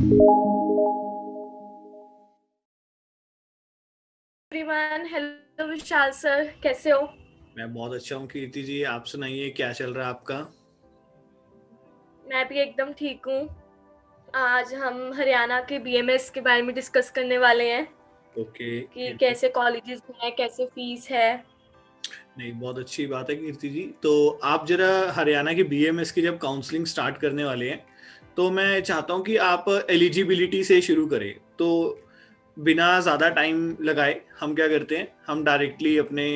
Everyone, hello विशाल sir, कैसे हो? मैं बहुत अच्छा हूँ कीर्ति जी। आप सुनाइए, क्या चल रहा है आपका? मैं भी एकदम ठीक हूँ। आज हम हरियाणा के बीएमएस के बारे में डिस्कस करने वाले हैं ओके कि कीर्ति। कैसे कॉलेजेस हैं, कैसे फीस है। नहीं, बहुत अच्छी बात है कीर्ति जी। तो आप जरा हरियाणा की बीएमएस की जब काउंसलिंग स्टार्ट करने वाले हैं, तो मैं चाहता हूँ कि आप एलिजिबिलिटी से शुरू करें। तो बिना ज़्यादा टाइम लगाए हम क्या करते हैं, हम डायरेक्टली अपने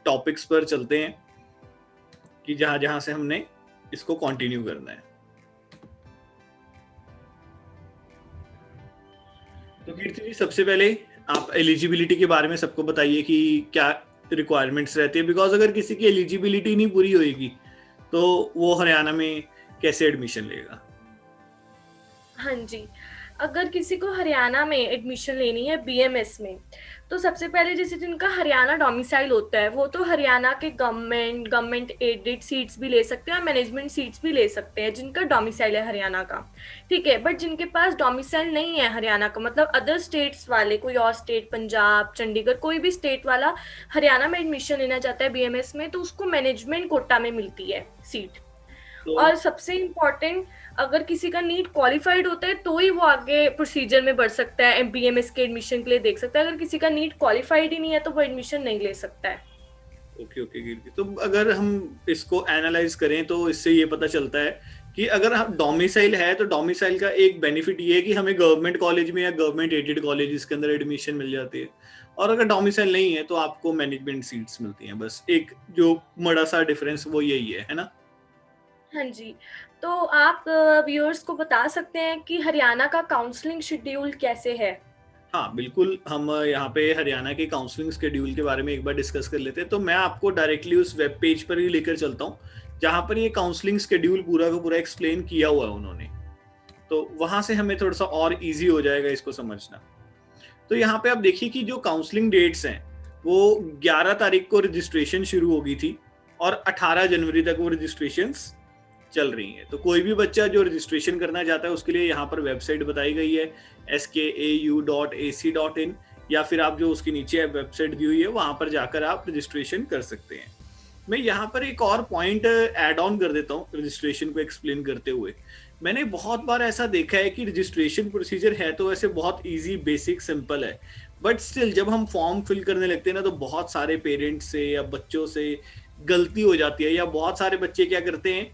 टॉपिक्स पर चलते हैं कि जहाँ जहाँ से हमने इसको कंटिन्यू करना है। तो कीर्ति जी, सबसे पहले आप एलिजिबिलिटी के बारे में सबको बताइए कि क्या रिक्वायरमेंट्स रहती है, बिकॉज अगर किसी की एलिजिबिलिटी नहीं पूरी होएगी तो वो हरियाणा में कैसे एडमिशन लेगा? हाँ जी। अगर किसी को हरियाणा में एडमिशन लेनी है बीएमएस में, तो सबसे पहले जैसे जिनका हरियाणा डोमिसाइल होता है वो तो हरियाणा के गवर्नमेंट एडेड सीट्स भी ले सकते हैं और मैनेजमेंट सीट्स भी ले सकते हैं जिनका डोमिसाइल है हरियाणा का। ठीक है, बट जिनके पास डोमिसाइल नहीं है हरियाणा का, मतलब अदर स्टेट्स वाले, कोई और स्टेट, पंजाब, चंडीगढ़, कोई भी स्टेट वाला हरियाणा में एडमिशन लेना चाहता है बीएमएस में, तो उसको मैनेजमेंट कोटा में मिलती है सीट। तो और सबसे इम्पोर्टेंट, अगर किसी का नीट क्वालिफाइड होता है तो ही वो आगे प्रोसीजर में बढ़ सकता है, बीएमएस के एडमिशन के लिए देख सकता है। अगर किसी का नीट क्वालिफाइड ही नहीं है तो वो एडमिशन नहीं ले सकता है। ओके ओके कीर्ति, तो अगर हम इसको एनालाइज करें तो इससे ये पता चलता है कि अगर हम डोमिसाइल है तो डोमिसाइल का एक बेनिफिट ये है कि हमें गवर्नमेंट कॉलेज में या गवर्नमेंट एडेड कॉलेज के अंदर एडमिशन मिल जाती है। और अगर डोमिसाइल नहीं है तो आपको मैनेजमेंट सीट्स मिलती हैं। बस एक जो बड़ा सा डिफरेंस वो यही है ना? हाँ जी। तो आप व्यूअर्स को बता सकते हैं कि हरियाणा का काउंसलिंग शेड्यूल कैसे है? हाँ, बिल्कुल। हम यहाँ पे हरियाणा के काउंसलिंग शेड्यूल के बारे में एक बार डिस्कस कर लेते हैं। तो मैं आपको डायरेक्टली उस वेब पेज पर ही लेकर चलता हूँ, जहाँ पर ये काउंसलिंग शेड्यूल पूरा का पूरा एक्सप्लेन किया हुआ है उन्होंने। तो वहाँ से हमें थोड़ा-सा और ईज़ी हो जाएगा इसको समझना। तो यहाँ पे आप देखिए कि जो काउंसलिंग डेट्स हैं, वो 11 तारीख को रजिस्ट्रेशन शुरू होगी थी और 18 जनवरी तक वो रजिस्ट्रेशंस चल रही हैं। तो कोई भी बच्चा जो रजिस्ट्रेशन करना चाहता है उसके लिए यहाँ पर वेबसाइट बताई गई है skau.ac.in, या फिर आप जो उसके नीचे वेबसाइट दी हुई है वहाँ पर जाकर आप रजिस्ट्रेशन कर सकते हैं। मैं यहाँ पर एक और पॉइंट ऐड ऑन कर देता हूँ रजिस्ट्रेशन को एक्सप्लेन करते हुए। मैंने बहुत बार ऐसा देखा है कि रजिस्ट्रेशन प्रोसीजर है तो वैसे बहुत इजी, बेसिक, सिंपल है, बट स्टिल जब हम फॉर्म फिल करने लगते हैं ना तो बहुत सारे पेरेंट्स से या बच्चों से गलती हो जाती है। या बहुत सारे बच्चे क्या करते हैं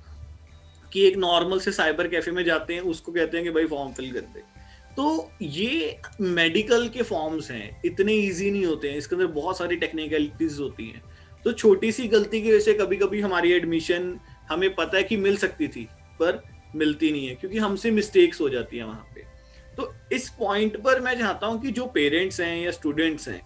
कि एक नॉर्मल से साइबर कैफे में जाते हैं, उसको कहते हैं कि भाई फॉर्म फिल कर दे। तो ये मेडिकल के फॉर्म्स हैं, इतने इजी नहीं होते हैं, इसके अंदर बहुत सारी टेक्निकलिटीज होती हैं। तो छोटी सी गलती की वजह से कभी कभी हमारी एडमिशन हमें पता है कि मिल सकती थी पर मिलती नहीं है, क्योंकि हमसे मिस्टेक्स हो जाती है वहां पे। तो इस पॉइंट पर मैं चाहता हूँ कि जो पेरेंट्स हैं या स्टूडेंट्स हैं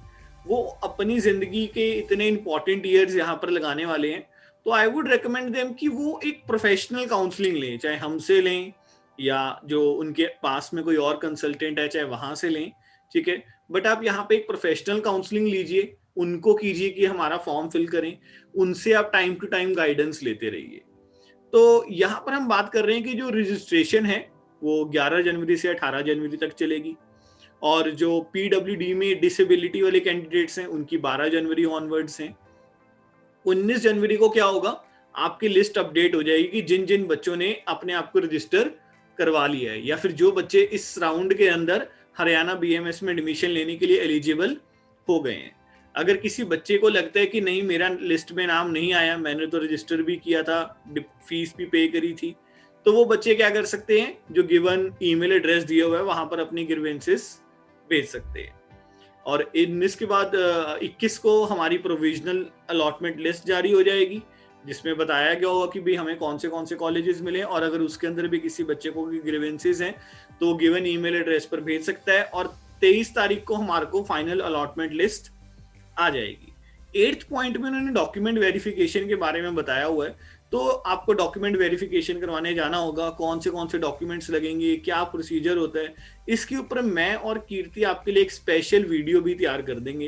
वो अपनी जिंदगी के इतने इंपॉर्टेंट ईयर्स यहाँ पर लगाने वाले हैं, तो आई वुड रिकमेंड देम कि वो एक प्रोफेशनल काउंसलिंग लें, चाहे हमसे लें या जो उनके पास में कोई और कंसल्टेंट है चाहे वहां से लें। ठीक है, बट आप यहाँ पे एक प्रोफेशनल काउंसलिंग लीजिए, उनको कीजिए कि हमारा फॉर्म फिल करें, उनसे आप टाइम टू टाइम गाइडेंस लेते रहिए। तो यहाँ पर हम बात कर रहे हैं कि जो रजिस्ट्रेशन है वो 11 जनवरी से 18 जनवरी तक चलेगी, और जो पीडब्ल्यूडी में डिसेबिलिटी वाले कैंडिडेट्स हैं उनकी 12 जनवरी ऑनवर्ड्स हैं। 19 जनवरी को क्या होगा, आपकी लिस्ट अपडेट हो जाएगी कि जिन जिन बच्चों ने अपने आप को रजिस्टर करवा लिया है या फिर जो बच्चे इस राउंड के अंदर हरियाणा बीएमएस में एडमिशन लेने के लिए एलिजिबल हो गए हैं। अगर किसी बच्चे को लगता है कि नहीं मेरा लिस्ट में नाम नहीं आया, मैंने तो रजिस्टर भी किया था, फीस भी पे करी थी, तो वो बच्चे क्या कर सकते हैं, जो गिवन ईमेल एड्रेस दिया हुआ है वहां पर अपनी ग्रीवेंसेस भेज सकते हैं। और 19 के बाद 21 को हमारी प्रोविजनल अलॉटमेंट लिस्ट जारी हो जाएगी, जिसमें बताया गया होगा कि भाई हमें कौन से कॉलेजेस मिले, और अगर उसके अंदर भी किसी बच्चे को ग्रीवेंसेस हैं तो गिवन ईमेल एड्रेस पर भेज सकता है। और 23 तारीख को हमारे को फाइनल अलॉटमेंट लिस्ट आ जाएगी। 8th पॉइंट में उन्होंने डॉक्यूमेंट वेरिफिकेशन के बारे में बताया हुआ है। तो आपको डॉक्यूमेंट वेरिफिकेशन करवाने जाना होगा, कौन से डॉक्यूमेंट्स लगेंगे, क्या प्रोसीजर होता है, इसके ऊपर मैं और कीर्ति आपके लिए एक स्पेशल वीडियो भी तैयार कर देंगे,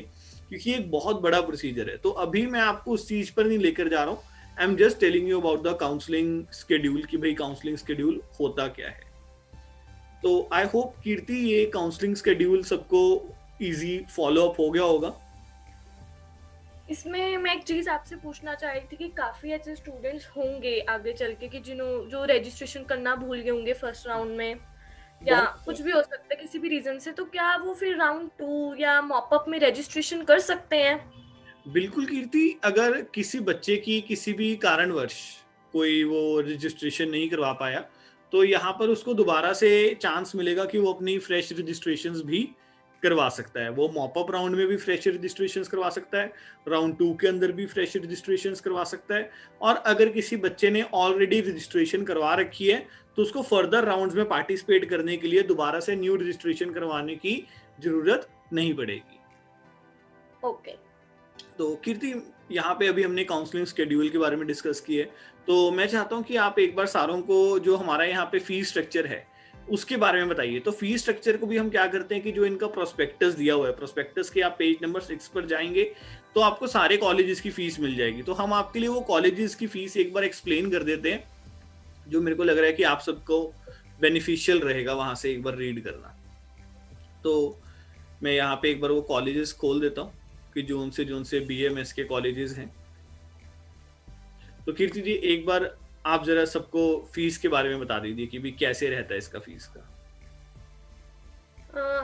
क्योंकि एक बहुत बड़ा प्रोसीजर है। तो अभी मैं आपको उस चीज पर नहीं लेकर जा रहा हूँ, I am just telling you about the counselling schedule कि भाई काउंसलिंग शेड्यूल होता क्या है। तो आई होप कीर्ति ये काउंसलिंग शेड्यूल सबको इजी फॉलो अप हो गया होगा। इसमें मैं एक चीज आपसे पूछना चाह रही थी कि काफी ऐसे स्टूडेंट्स होंगे आगे चल के कि जो रजिस्ट्रेशन करना भूल गए होंगे फर्स्ट राउंड में, या बहुत कुछ भी हो सकता है किसी भी रीजन से, तो क्या वो फिर राउंड 2 या मॉपअप में रजिस्ट्रेशन कर सकते हैं? बिल्कुल कीर्ति, अगर किसी बच्चे की किसी भी कारणवश कोई वो रजिस्ट्रेशन नहीं करवा पाया, तो यहाँ पर उसको दोबारा से चांस मिलेगा कि वो अपनी फ्रेश रजिस्ट्रेशंस भी करवा सकता है। वो मॉपअप राउंड में भी फ्रेश रजिस्ट्रेशंस करवा सकता है, राउंड 2 के अंदर भी फ्रेश रजिस्ट्रेशंस करवा सकता है, और अगर किसी बच्चे ने ऑलरेडी रजिस्ट्रेशन करवा रखी है तो उसको फर्दर राउंड्स में पार्टिसिपेट करने के लिए दोबारा से न्यू रजिस्ट्रेशन करवाने की जरूरत नहीं पड़ेगी। ओके। तो कीर्ति, यहाँ पे अभी हमने काउंसलिंग शेड्यूल के बारे में डिस्कस की है, तो मैं चाहता हूँ कि आप एक बार सारों को जो हमारा यहाँ पे फीस स्ट्रक्चर है उसके बारे में बताइए। तो फीस स्ट्रक्चर को भी हम क्या करते हैं कि जो इनका प्रोस्पेक्टस दिया हुआ है, प्रोस्पेक्टस के आप पेज नंबर 6 पर जाएंगे तो आपको सारे कॉलेजेस की फीस मिल जाएगी। तो हम आपके लिए वो कॉलेजेस की फीस एक बार एक्सप्लेन कर देते हैं, जो मेरे को लग रहा है कि आप सबको बेनिफिशियल रहेगा वहां से एक बार रीड करना। तो मैं यहाँ पे एक बार वो कॉलेजेस खोल देता हूँ कि जोन से बीएमएस के कॉलेजेस हैं। तो कीर्ति जी, एक बार आप जरा सबको फीस के बारे में बता दीजिए कि भी कैसे रहता है इसका फीस का।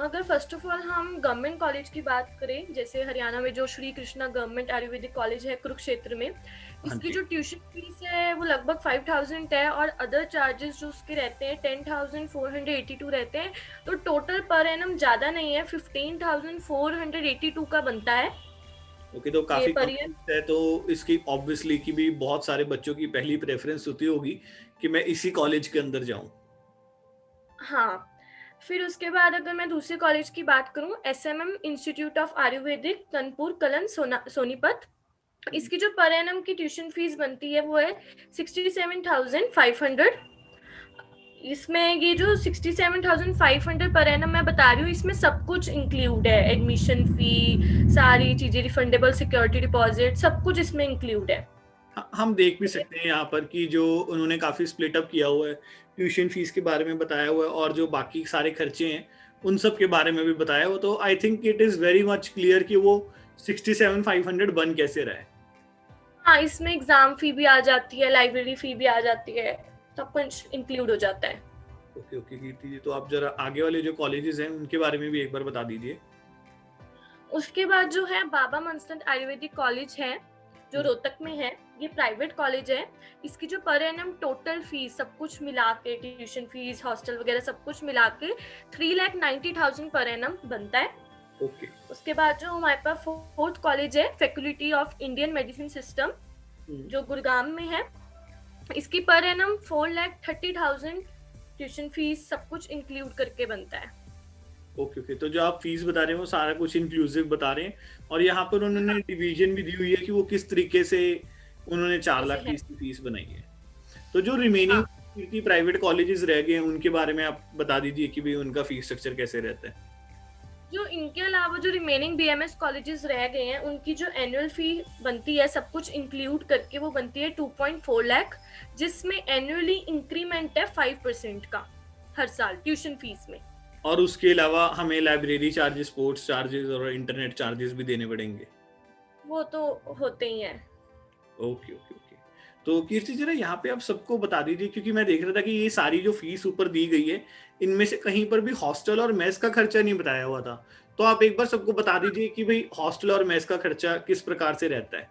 अगर फर्स्ट ऑफ ऑल हम गवर्नमेंट कॉलेज की बात करें, जैसे हरियाणा में जो श्री कृष्णा गवर्नमेंट आयुर्वेदिक कॉलेज है कुरुक्षेत्र में, हाँ इसकी जी। जो ट्यूशन फीस है वो लगभग 5000 है, और अदर चार्जेस जो उसके रहते हैं 10,482 रहते हैं। तो टोटल पर एनम ज़्यादा नहीं है, 15,482 का बनता है ओके, तो ये काफी कम पर ईयर। फीस है, तो इसकी ऑब्वियसली की भी बहुत सारे बच्चों की पहली प्रेफरेंस होती होगी कि मैं इसी कॉलेज के अंदर जाऊं। हाँ, फिर उसके बाद अगर मैं दूसरे कॉलेज की बात करूं, SMM institute of Ayurvedic Tanpur Kalan Sonipat, इसकी जो पर एनम की ट्यूशन फीस बनती है वो है 67,500। इसमें ये जो 67,500 पर एनम मैं बता रही हूँ, इसमें सब कुछ इंक्लूड है, एडमिशन फी, सारी चीजें, रिफंडेबल सिक्योरिटी डिपॉजिट, सब कुछ इसमें इंक्लूड है। हम देख भी सकते हैं यहाँ पर कि जो उन्होंने काफी स्प्लिट अप किया हुआ है, ट्यूशन फीस के बारे में बताया हुआ है और जो बाकी सारे खर्चे हैं उन सब के बारे में भी बताया हुआ। तो I think it is very much clear कि वो 67,500 बन कैसे रहा है। हाँ, इसमें एग्जाम फी भी आ जाती है, लाइब्रेरी फी भी आ जाती है, सब कुछ इंक्लूड हो जाता है। ओके ओके कीर्ति जी, तो आप जरा आगे वाले जो कॉलेजेस हैं उनके बारे में भी एक बार बता दीजिए। उसके बाद जो है बाबा मनसंद आयुर्वेदिक कॉलेज है जो रोहतक में है, ये प्राइवेट कॉलेज है। इसकी जो पर एनम टोटल फीस सब कुछ मिला के, ट्यूशन फीस, हॉस्टल वगैरह सब कुछ मिला के 3,90,000 पर एनम बनता है। ओके। उसके बाद जो हमारे पास फोर्थ कॉलेज है, faculty of Indian medicine system, जो गुड़गांव में है, इसकी पर एनम 4,30,000 ट्यूशन फीस सब कुछ इंक्लूड करके बनता है। ओके ओके, तो जो आप फीस बता रहे हैं वो सारा कुछ इंक्लूसिव बता रहे हैं, और यहाँ पर उन्होंने हाँ, डिवीजन भी दी हुई है कि वो किस तरीके से उन्होंने 4 लाख है। की फीस बनाई है। तो जो रिमेनिंग हाँ, की प्राइवेट कॉलेजेस रह गए हैं उनके बारे में आप बता दीजिए कि भाई उनका फीस स्ट्रक्चर कैसे रहता है। जो इनके अलावा जो रिमेनिंग बीएमएस कॉलेजेस रह गए हैं, उनकी जो एनुअल फी बनती है सब कुछ इंक्लूड करके वो बनती है 2.4 लाख, जिसमें एनुअली इंक्रीमेंट है 5% का हर साल ट्यूशन फीस में। और उसके अलावा हमें लाइब्रेरी चार्जेस, स्पोर्ट्स चार्जेस और इंटरनेट चार्जेस भी देने पड़ेंगे। वो तो होते ही हैं। ओके ओके ओके, तो कीर्ति जरा यहाँ पे आप सबको बता दीजिए, क्योंकि मैं देख रहा था कि ये सारी जो फीस ऊपर दी गई है इनमें से कहीं पर भी हॉस्टल और मेस का खर्चा नहीं बताया हुआ था। तो आप एक बार सबको बता दीजिए कि भाई हॉस्टल और मेस का खर्चा किस प्रकार से रहता है।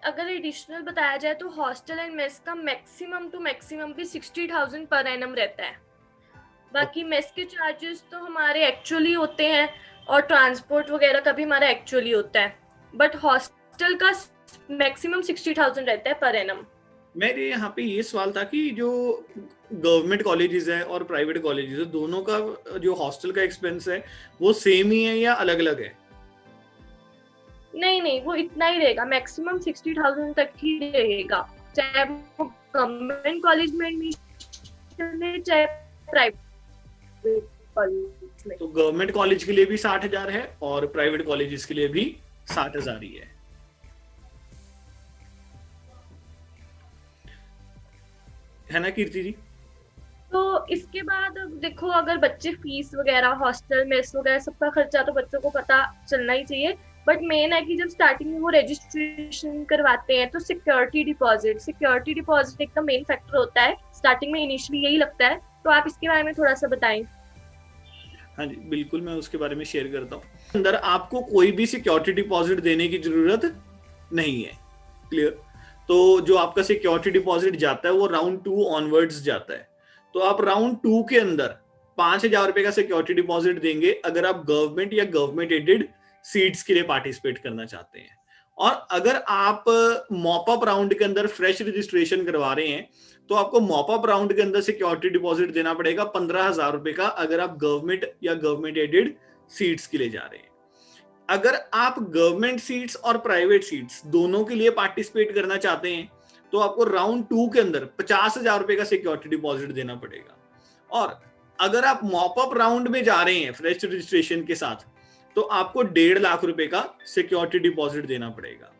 अगर एडिशनल बताया जाए तो हॉस्टल एंड मेस का मैक्सिमम टू मैक्सिमम भी 60,000 पर एनम रहता है। बाकी मेस के चार्जेस तो हमारे एक्चुअली होते हैं, और ट्रांसपोर्ट वगैरह का भी हमारा एक्चुअली होता है, बट हॉस्टल का मैक्सिमम 60,000 रहता है पर एनम। मेरे यहाँ पे ये सवाल था कि जो गवर्नमेंट कॉलेजेस है और प्राइवेट कॉलेजेस है, दोनों का जो हॉस्टल का एक्सपेंस है वो सेम ही है या अलग अलग है? नहीं नहीं, वो इतना ही रहेगा, मैक्सिमम 60,000 तक ही रहेगा, चाहे वो गवर्नमेंट कॉलेज में एडमिशन ले चाहे प्राइवेट कॉलेज में। तो गवर्नमेंट कॉलेज के लिए भी 60,000 है और प्राइवेट कॉलेजेस के लिए भी 60,000 ही है ना कीर्ति जी? तो इसके बाद देखो, अगर बच्चे फीस वगैरह, हॉस्टल मेस वगैरह सबका खर्चा तो बच्चों को पता चलना ही चाहिए। बट मेन है कि जब स्टार्टिंग में वो रजिस्ट्रेशन करवाते हैं तो सिक्योरिटी डिपॉजिट एकदम मेन फैक्टर होता है स्टार्टिंग में, इनिशियली यही लगता है। तो आप इसके बारे में थोड़ा सा बताएं। हाँ जी, बिल्कुल, मैं उसके बारे में शेयर करता हूँ। अंदर आपको कोई भी सिक्योरिटी डिपॉजिट देने की जरूरत नहीं है। क्लियर? तो जो आपका सिक्योरिटी डिपॉजिट जाता है वो राउंड 2 ऑनवर्ड्स जाता है। तो आप राउंड 2 के अंदर 5,000 रुपए का सिक्योरिटी डिपॉजिट देंगे अगर आप गवर्नमेंट या गवर्नमेंट एडेड सीट्स के लिए पार्टिसिपेट करना चाहते हैं। और अगर आप मॉप अप राउंड के अंदर फ्रेश रजिस्ट्रेशन करवा रहे हैं तो आपको मॉप अप राउंड के अंदर सिक्योरिटी डिपॉजिट देना पड़ेगा 15,000 रुपए का, अगर आप गवर्नमेंट या गवर्नमेंट एडेड सीट्स के लिए जा रहे हैं। अगर आप गवर्नमेंट सीट्स और प्राइवेट सीट्स दोनों के लिए पार्टिसिपेट करना चाहते हैं तो आपको राउंड 2 के अंदर 50,000 रुपए का सिक्योरिटी डिपॉजिट देना पड़ेगा। और अगर आप मॉप अप राउंड में जा रहे हैं फ्रेश रजिस्ट्रेशन के साथ तो आपको 1.5 लाख रुपए का सिक्योरिटी डिपॉजिट देना पड़ेगा।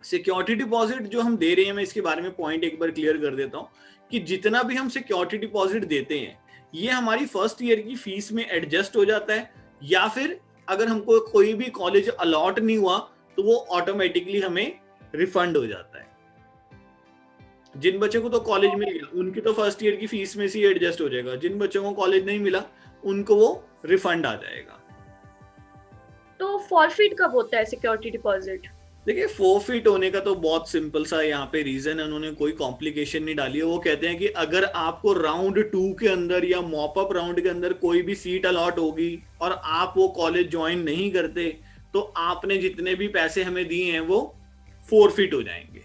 सिक्योरिटी डिपॉजिट जो हम दे रहे हैं, मैं इसके बारे में पॉइंट एक बार क्लियर कर देता हूं कि जितना भी हम सिक्योरिटी डिपॉजिट देते हैं ये हमारी फर्स्ट ईयर की फीस में एडजस्ट हो जाता है, या फिर अगर हमको कोई भी कॉलेज अलॉट नहीं हुआ तो वो ऑटोमेटिकली हमें रिफंड हो जाता है। जिन बच्चों को तो कॉलेज मिल गया उनकी तो फर्स्ट ईयर की फीस में से ही एडजस्ट हो जाएगा, जिन बच्चों को कॉलेज नहीं मिला उनको वो रिफंड आ जाएगा। तो फॉरफिट कब होता है सिक्योरिटी डिपॉजिट? देखिए, फोरफिट होने का तो बहुत सिंपल सा यहाँ पे रीजन है, उन्होंने कोई कॉम्प्लिकेशन नहीं डाली है। वो कहते हैं कि अगर आपको राउंड 2 के अंदर या मॉप अप राउंड के अंदर कोई भी सीट अलॉट होगी और आप वो कॉलेज ज्वाइन नहीं करते तो आपने जितने भी पैसे हमें दिए हैं वो फोरफिट हो जाएंगे,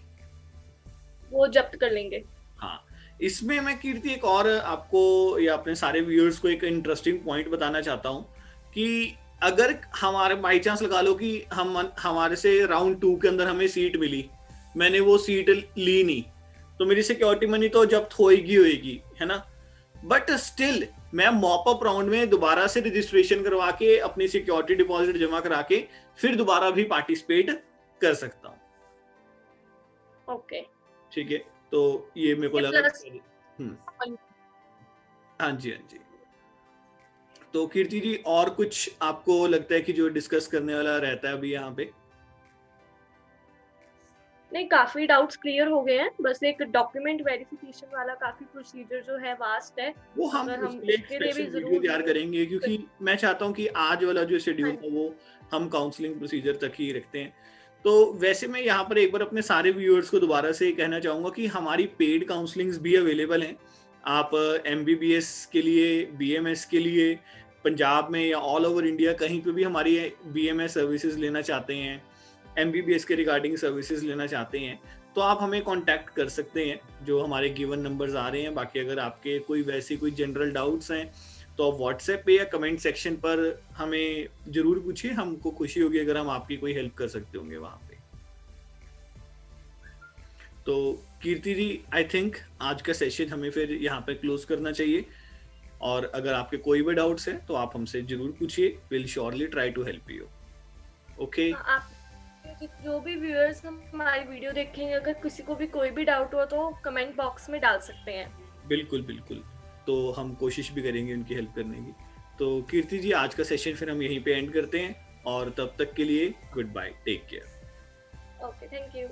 वो जब्त कर लेंगे। हाँ। इसमें मैं कीर्ति एक और आपको या अपने सारे व्यूअर्स को एक इंटरेस्टिंग पॉइंट बताना चाहता हूँ कि अगर हमारे बाई चांस लगा लो कि हमारे से राउंड 2 के अंदर हमें सीट मिली, मैंने वो सीट ली नहीं, तो मेरी सिक्योरिटी मनी तो जब्त होएगी, है ना। बट स्टिल मैं मॉप अप राउंड में दोबारा से रजिस्ट्रेशन करवा के अपनी सिक्योरिटी डिपॉजिट जमा करा के फिर दोबारा भी पार्टिसिपेट कर सकता हूँ। ओके, ठीक है, तो ये मेरे को लगा। हाँ जी, हाँ जी। तो कीर्ति जी, और कुछ आपको लगता है कि जो डिस्कस करने वाला रहता है अभी यहाँ पे? नहीं, काफी डाउट्स क्लियर हो गए हैं। बस एक डॉक्यूमेंट वेरिफिकेशन वाला काफी प्रोसीजर जो है वास्ट है, वो हम अगर हम उसके लिए एक उसके लिए भी स्पेशल वीडियो जरूर तैयार करेंगे, क्योंकि मैं चाहता हूँ कि आज वाला जो शेड्यूल हाँ था वो हम काउंसलिंग प्रोसीजर तक ही रखते हैं। तो वैसे मैं यहाँ पर एक बार अपने सारे व्यूअर्स को दोबारा से कहना चाहूंगा कि हमारी पेड काउंसलिंग्स भी अवेलेबल हैं। आप MBBS के लिए, BMS के लिए, पंजाब में या ऑल ओवर इंडिया कहीं पे भी हमारी BMS सर्विसेज लेना चाहते हैं, MBBS के रिगार्डिंग सर्विसेज लेना चाहते हैं, तो आप हमें कांटेक्ट कर सकते हैं, जो हमारे गिवन नंबर्स आ रहे हैं। बाकी अगर आपके कोई वैसी कोई जनरल डाउट्स हैं तो आप व्हाट्सएप पे या कमेंट सेक्शन पर हमें जरूर पूछिए, हमको खुशी होगी अगर हम आपकी कोई हेल्प कर सकते होंगे वहां पे। तो कीर्ति जी, आई थिंक आज का सेशन हमें फिर यहाँ पे क्लोज करना चाहिए, और अगर आपके कोई भी डाउट्स हैं तो आप हमसे जरूर पूछिए, will surely try to help you. Okay, आप जो भी व्यूअर्स हमारी वीडियो देखेंगे, अगर किसी को भी कोई भी डाउट हो तो कमेंट बॉक्स में डाल सकते हैं। बिल्कुल बिल्कुल, तो हम कोशिश भी करेंगे उनकी हेल्प करने की। तो कीर्ति जी, आज का सेशन फिर हम यहीं पे एंड करते हैं, और तब तक के लिए good bye, take care. Okay, thank you.